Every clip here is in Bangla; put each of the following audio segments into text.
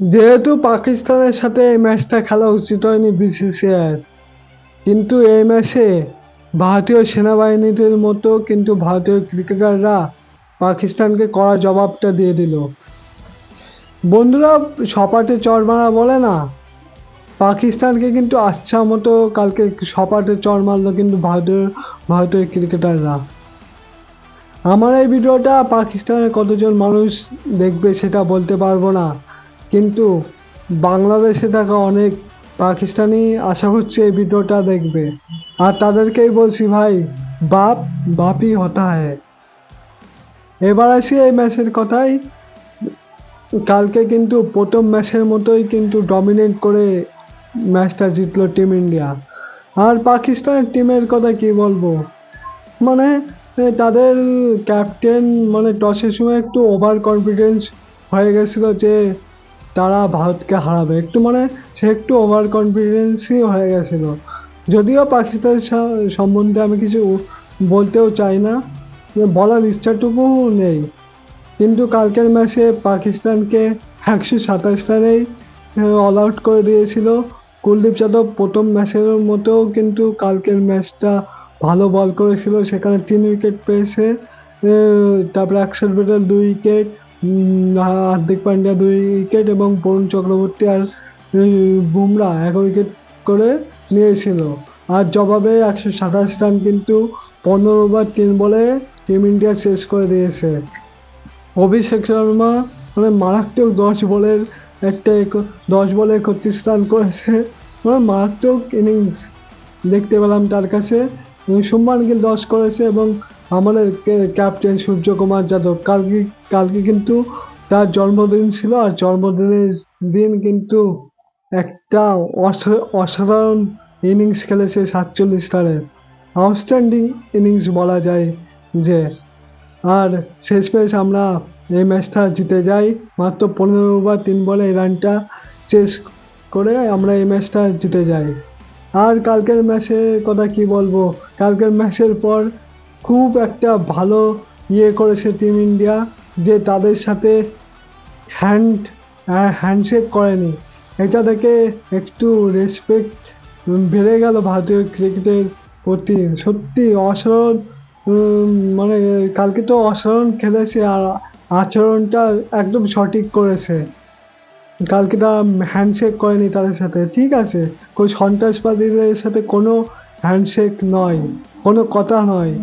যেহেতু পাকিস্তানের সাথে এই ম্যাচটা খেলা উচিত হয়নি বিসিসিআইয়ের, কিন্তু এই ম্যাচে ভারতীয় সেনাবাহিনীদের মতো কিন্তু ভারতীয় ক্রিকেটাররা পাকিস্তানকে কড়া জবাবটা দিয়ে দিল। বন্ধুরা, সপাটে চড় মারা বলে না, পাকিস্তানকে কিন্তু আচ্ছা মতো কালকে সপাটে চড় মারলো কিন্তু ভারতীয় ক্রিকেটাররা। আমার এই ভিডিওটা পাকিস্তানের কতজন মানুষ দেখবে সেটা বলতে পারবো না, কিন্তু বাংলাদেশে থাকা অনেক পাকিস্তানি আশা করছি এই ভিডিওটা দেখবে। আর তাদেরকেই বলছি, ভাই বাপ বাপই হতা হ্যায়। এবার আসি এই ম্যাচের কথাই। কালকে কিন্তু প্রথম ম্যাচের মতোই কিন্তু ডমিনেট করে ম্যাচটা জিতলো টিম ইন্ডিয়া। আর পাকিস্তানের টিমের কথা কি বলবো, মানে তাদের ক্যাপ্টেন মানে টসের সময় একটু ওভার কনফিডেন্স হয়ে গেছিলো যে তারা ভারতকে হারাবে, একটু মানে সে একটু ওভার কনফিডেন্সই হয়ে গেছিলো। যদিও পাকিস্তান সম্বন্ধে আমি কিছু বলতেও চাই না, বলার ইচ্ছাটুকু নেই, কিন্তু কালকের ম্যাচে পাকিস্তানকে 127 রানেই অল আউট করে দিয়েছিল। কুলদীপ যাদব প্রথম ম্যাচের মতো কিন্তু কালকের ম্যাচটা ভালো বল করেছিল, সেখানে 3 উইকেট পেয়েছে। তারপরে অক্ষর প্যাটেল 2 উইকেট, হার্দিক পান্ডিয়া 2 উইকেট এবং বরুণ চক্রবর্তী আর বুমরা 1 উইকেট করে নিয়েছিল। আর জবাবে 127 রান কিন্তু 15 ওভার 3 বলে টিম ইন্ডিয়া শেষ করে দিয়েছে। অভিষেক শর্মা মানে মারাত্মক 10 বলের একটা 10 বলে 31 রান করেছে, মানে মারাত্মক ইনিংস দেখতে পেলাম তার কাছে। শুভমান গিল 10 করেছে এবং আমাদের ক্যাপ্টেন সূর্যকুমার যাদব কালকে কালকে কিন্তু তার জন্মদিন ছিল, আর জন্মদিনের দিন কিন্তু একটা অসাধারণ ইনিংস খেলেছে 47 রানের, আউটস্ট্যান্ডিং ইনিংস বলা যায় যে। আর শেষমেশ আমরা এই ম্যাচটা জিতে যাই, মাত্র 15 ওভার 3 বলে এই রানটা চেস করে আমরা এই ম্যাচটা জিতে যাই। আর কালকের ম্যাচের কথা কি বলবো, কালকের ম্যাচের পর খুব একটা ভালো করেছে টিম ইন্ডিয়া, যে তাদের সাথে হ্যান্ড হ্যান্ডশেক করেনি। এটা দেখে একটু রেসপেক্ট বেড়ে গেল ভারতীয় ক্রিকেটের প্রতি। সত্যি অসাধারণ, মানে কালকে তো অসাধারণ খেলেছে, আর আচরণটা একদম সঠিক করেছে। কালকে তারা হ্যান্ডশেক করেনি তাদের সাথে, ঠিক আছে, কোনো সন্ত্রাসবাদীদের সাথে কোনো হ্যান্ডশেক নয়, কোনো কথা নয়,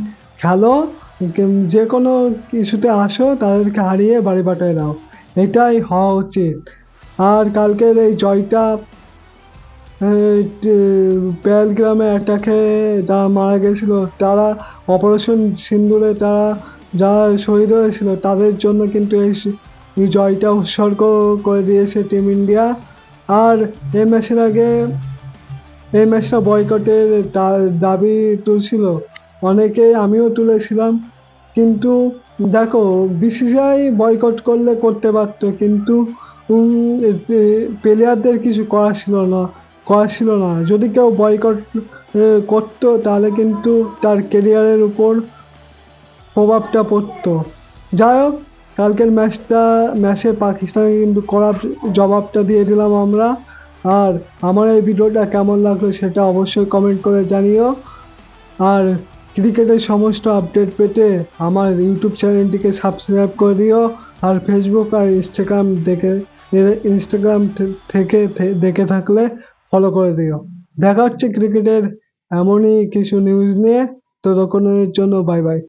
খেলো, যে কোনো কিছুতে আসো, তাদেরকে হারিয়ে বাড়ি পাঠিয়ে দাও, এটাই হওয়া উচিত। আর কালকের এই জয়টা পেহেলগ্রামে অ্যাটাকে যারা মারা গেছিল, তারা অপারেশন সিন্দুরে তারা যারা শহীদ হয়েছিল তাদের জন্য কিন্তু এই জয়টা উৎসর্গ করে দিয়েছে টিম ইন্ডিয়া। আর এই ম্যাচের আগে এই ম্যাচটা বয়কটের দাবি তুলছিল অনেকে, আমিও তুলেছিলাম, কিন্তু দেখো বিসিসিআই বয়কট করলে করতে পারতো, কিন্তু প্লেয়ারদের কিছু করা ছিল না। যদি কেউ বয়কট করতো তাহলে কিন্তু তার কেরিয়ারের উপর প্রভাবটা পড়তো। যাই হোক, কালকের ম্যাচে পাকিস্তানকে কিন্তু কড়া জবাবটা দিয়ে দিলাম আমরা। আর আমার এই ভিডিওটা কেমন লাগলো সেটা অবশ্যই কমেন্ট করে জানিও। আর ক্রিকেটের সমস্ত আপডেট পেতে আমার ইউটিউব চ্যানেলটিকে সাবস্ক্রাইব করে দিও। আর ফেসবুক আর ইনস্টাগ্রাম থেকে দেখে থাকলে ফলো করে দিও। দেখা হচ্ছে ক্রিকেটের এমনই কিছু নিউজ নিয়ে, ততক্ষণের জন্য বাই বাই।